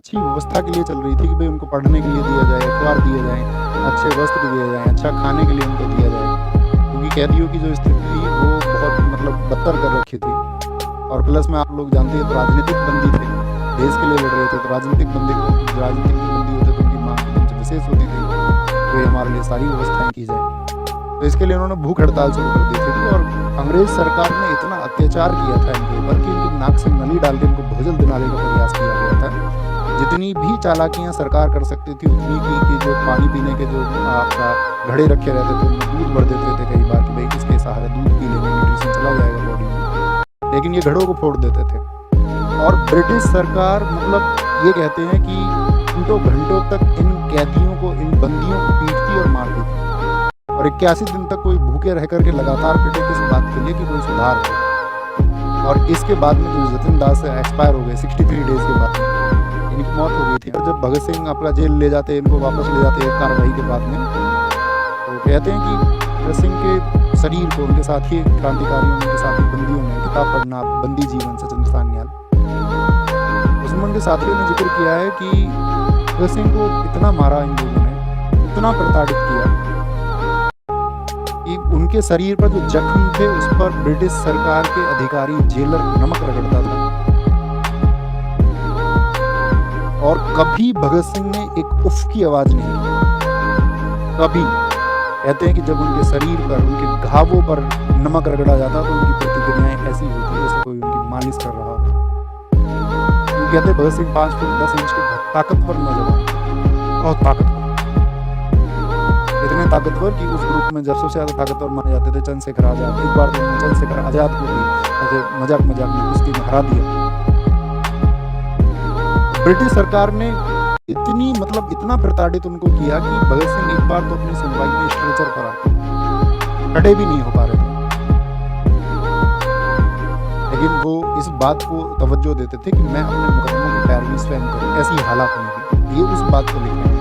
अच्छी व्यवस्था के लिए चल रही थी कि भई उनको पढ़ने के लिए दिया जाए, अखबार दिए जाएँ, अच्छे वस्त्र दिए जाएँ, अच्छा खाने के लिए उनको दिया जाए। क्योंकि कैदियों की जो स्थिति थी वो बहुत मतलब बदतर कर रखी थी। और प्लस में आप लोग जानते हैं तो राजनीतिक बंदी थे, देश के लिए लड़ रहे थे, तो राजनीतिक जो बंदी होते थे उनकी माँग कुछ विशेष होती थी, कि हमारे लिए सारी व्यवस्थाएँ की जाएँ। तो इसके लिए उन्होंने भूख हड़ताल शुरू कर दी थी और अंग्रेज़ सरकार ने इतना अत्याचार किया था इनके ऊपर कि इनकी नाक से नली डाल के इनको भोजन दिलाने का प्रयास किया गया था। जितनी भी चालाकियाँ सरकार कर सकती थी उतनी की कि जो पानी पीने के जो आपका घड़े रखे रहते थे उनमें दूध भर देते थे कई बार कि भई इसके सहारे दूध पी लेंगे, न्यूट्रिशन चला जाएगा बॉडी में। लेकिन ये घड़ों को फोड़ देते थे। और ब्रिटिश सरकार मतलब ये कहते हैं कि घंटों घंटों तक इन कैदियों को, इन बंदियों को पीटती और मारती थी। और 81 दिन तक कोई भूखे रह कर के लगातार पिटे किस बात के लिए कि कोई सुधार हो। और इसके बाद में जो जतिन दास एक्सपायर हो गए 63 डेज़ के बाद में, इनकी मौत हो गई थी। और जब भगत सिंह अपना जेल ले जाते, इनको वापस ले जाते एक कार्रवाई के बाद में, तो कहते हैं कि भगत सिंह के शरीर को उनके साथी क्रांतिकारियों, उनके साथी बंदियों ने किताब पढ़ना, बंदी जीवन सचिंद्र सान्याल, उसमें उनके साथियों ने जिक्र किया है कि भगत सिंह को इतना मारा इन लोगों ने, इतना प्रताड़ित किया कि उनके शरीर पर जो जख्म थे उस पर ब्रिटिश सरकार के अधिकारी, जेलर नमक रगड़ता था। और कभी भगत सिंह ने एक उफ की आवाज़ नहीं की, कभी। कहते हैं कि जब उनके शरीर पर, उनके घावों पर नमक रगड़ा जाता तो उनकी प्रतिक्रियाएँ ऐसी होती जैसे कोई उनकी मालिश कर रहा हो। क्योंकि कहते हैं भगत सिंह 5 फुट 10 इंच के बहुत ताकतवर नौजवान, बहुत ताकतवर। इतने ताकतवर कि उस ग्रुप में सबसे ज़्यादा ताकतवर माने जाते थे चंद्रशेखर आज़ाद। एक बार तो उन्होंने चंद्रशेखर आज़ाद को भी ऐसे मजाक में कुश्ती में हरा दिया। ब्रिटिश सरकार ने इतना प्रताड़ित उनको किया कि भगत सिंह एक बार तो अपनी सुनवाई में स्ट्रेचर पर आए, खड़े भी नहीं हो पा रहे थे। लेकिन वो इस बात को तवज्जो देते थे कि मैं अपने मुकदमों की पैरवी स्वयं करूँ, ऐसी हालात में भी ये उस बात को लिख रहे हैं।